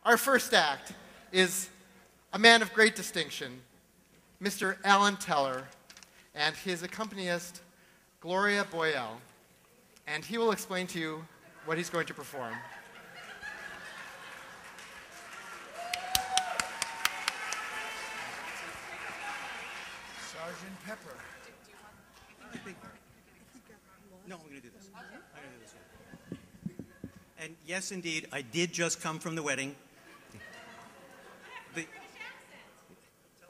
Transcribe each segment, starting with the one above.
Our first act is a man of great distinction, Mr. Alan Teller, and his accompanist, Gloria Boyle, and he will explain to you what he's going to perform. Sergeant Pepper. No, I'm going to do this. I'm going to do this one. And yes, indeed, I did just come from the wedding.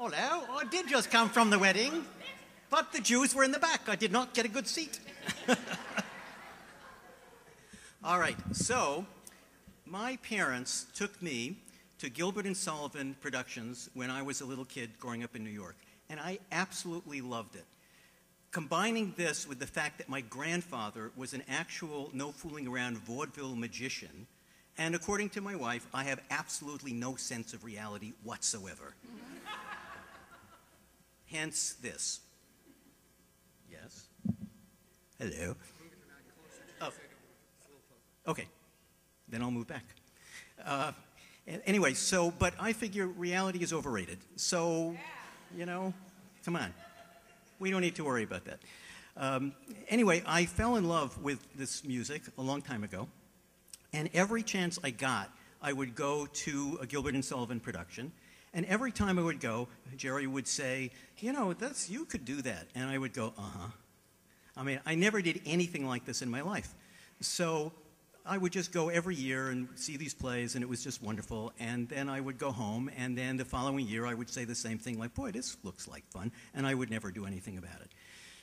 Oh, no, I did just come from the wedding, but the Jews were in the back. I did not get a good seat. All right, so my parents took me to Gilbert and Sullivan Productions when I was a little kid growing up in New York, and I absolutely loved it. Combining this with the fact that my grandfather was an actual no-fooling-around vaudeville magician, and according to my wife, I have absolutely no sense of reality whatsoever. Hence this. Yes? Hello? Oh. Okay. Then I'll move back. Anyway, but I figure reality is overrated. So, you know, come on. We don't need to worry about that. Anyway, I fell in love with this music a long time ago, and every chance I got, I would go to a Gilbert and Sullivan production, and every time I would go, Jerry would say, you know, you could do that. And I would go, uh-huh. I mean, I never did anything like this in my life. So I would just go every year and see these plays, and it was just wonderful. And then I would go home, and then the following year I would say the same thing, like, boy, this looks like fun, and I would never do anything about it.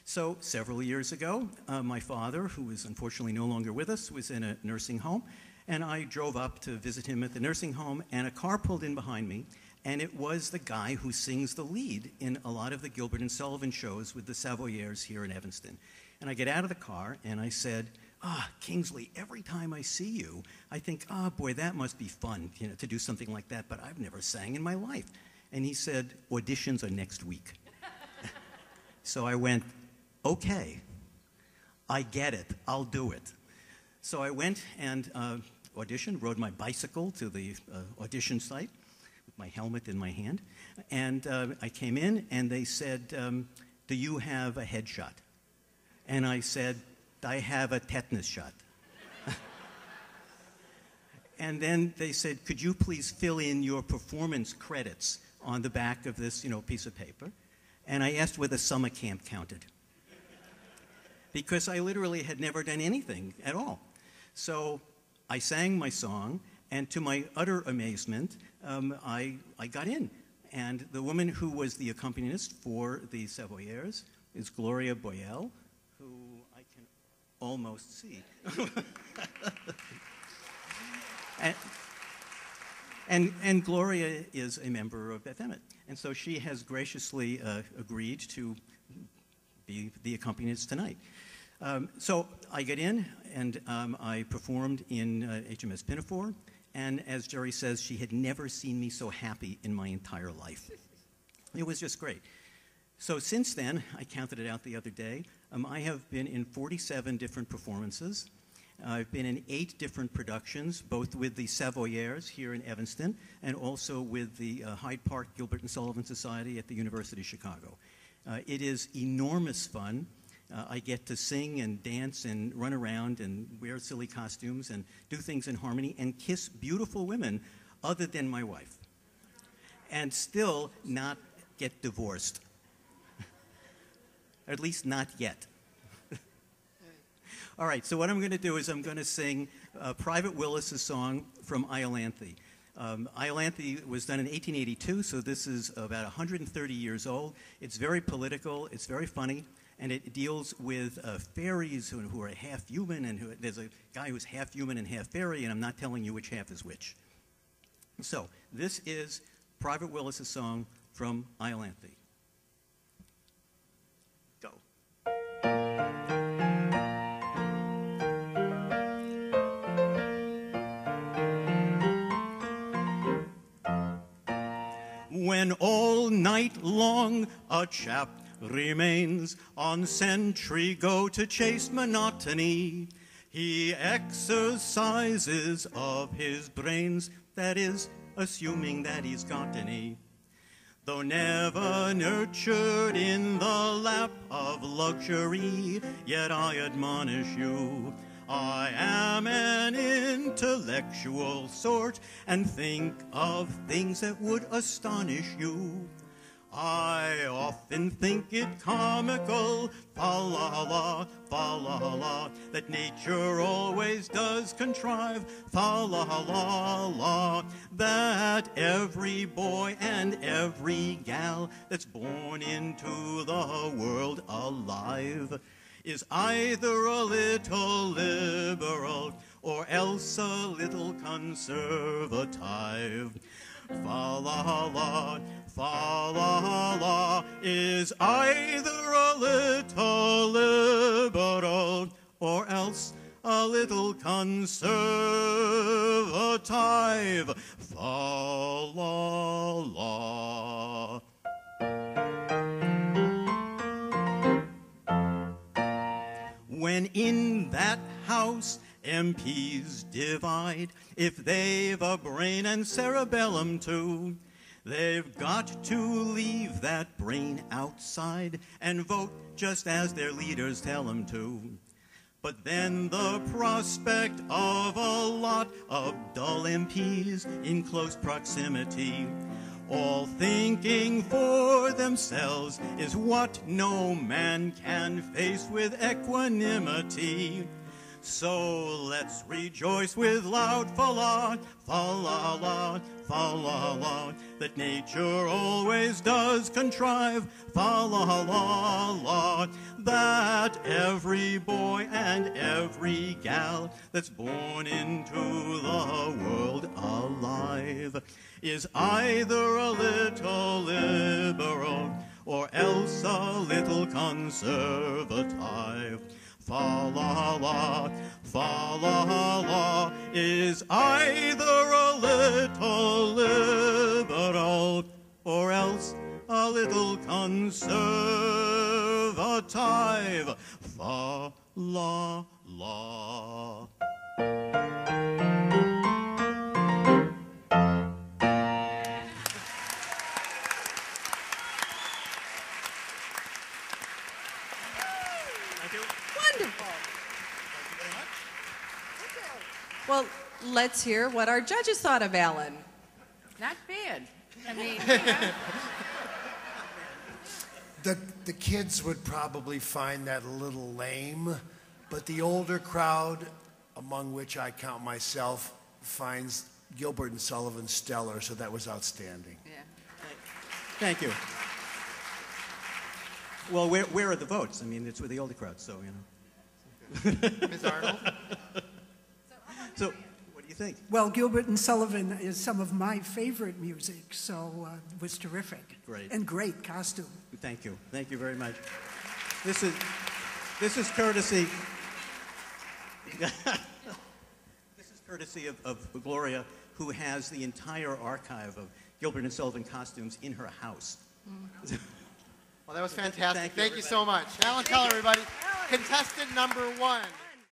So several years ago, my father, who is unfortunately no longer with us, was in a nursing home, and I drove up to visit him at the nursing home, and a car pulled in behind me, and it was the guy who sings the lead in a lot of the Gilbert and Sullivan shows with the Savoyers here in Evanston. And I get out of the car, and I said, Kingsley, every time I see you, I think, boy, that must be fun, you know, to do something like that, but I've never sang in my life. And he said, auditions are next week. So I went, okay, I get it, I'll do it. So I went and auditioned, rode my bicycle to the audition site with my helmet in my hand, and I came in, and they said, do you have a headshot? And I said, I have a tetanus shot. And then they said, could you please fill in your performance credits on the back of this, you know, piece of paper? And I asked whether summer camp counted, because I literally had never done anything at all. So I sang my song, and to my utter amazement, I got in. And the woman who was the accompanist for the Savoyers is Gloria Boyle, who I can almost see. and Gloria is a member of Beth Emet. And so she has graciously agreed to be the accompanist tonight. So I get in, and I performed in HMS Pinafore. And as Jerry says, she had never seen me so happy in my entire life. It was just great. So since then, I counted it out the other day, I have been in 47 different performances. I've been in 8 different productions, both with the Savoyers here in Evanston and also with the Hyde Park Gilbert and Sullivan Society at the University of Chicago. It is enormous fun. I get to sing and dance and run around and wear silly costumes and do things in harmony and kiss beautiful women other than my wife, and still not get divorced. At least not yet. All right, so what I'm going to do is I'm going to sing Private Willis' song from Iolanthe. Iolanthe was done in 1882, so this is about 130 years old. It's very political, it's very funny, and it deals with fairies who are half human, and there's a guy who's half human and half fairy, and I'm not telling you which half is which. So this is Private Willis' song from Iolanthe. Go. When all night long a chap remains on sentry, go to chase monotony, he exercises of his brains that is, assuming that he's got any. Though never nurtured in the lap of luxury, yet I admonish you, I am an intellectual sort, and think of things that would astonish you. I often think it comical, fa-la-la, fa-la-la, that nature always does contrive, fa-la-la-la, that every boy and every gal that's born into the world alive is either a little liberal or else a little conservative. Fa-la-la, fa-la-la, is either a little liberal or else a little conservative. Fa-la-la. When in that house MPs divide, if they've a brain and cerebellum too, they've got to leave that brain outside and vote just as their leaders tell them to. But then the prospect of a lot of dull MPs in close proximity, all thinking for themselves, is what no man can face with equanimity. So let's rejoice with loud fa-la, fa-la-la, fa-la-la, that nature always does contrive, fa-la-la-la, that every boy and every gal that's born into the world alive is either a little liberal or else a little conservative. Fa-la-la, fa-la-la, is either a little liberal or else a little conservative. Fa-la-la. Well, let's hear what our judges thought of Alan. Not bad. I mean, The kids would probably find that a little lame, but the older crowd, among which I count myself, finds Gilbert and Sullivan stellar, so that was outstanding. yeah. Thank you. Well, where are the votes? I mean, it's with the older crowd, so, you know. Ms. Arnold? So, what do you think? Well, Gilbert and Sullivan is some of my favorite music, so it was terrific. Great. And great costume. Thank you. Thank you very much. This is courtesy. This is courtesy of Gloria, who has the entire archive of Gilbert and Sullivan costumes in her house. Well, that was fantastic. Thank you so much. Alan Teller, everybody. Contestant number 1.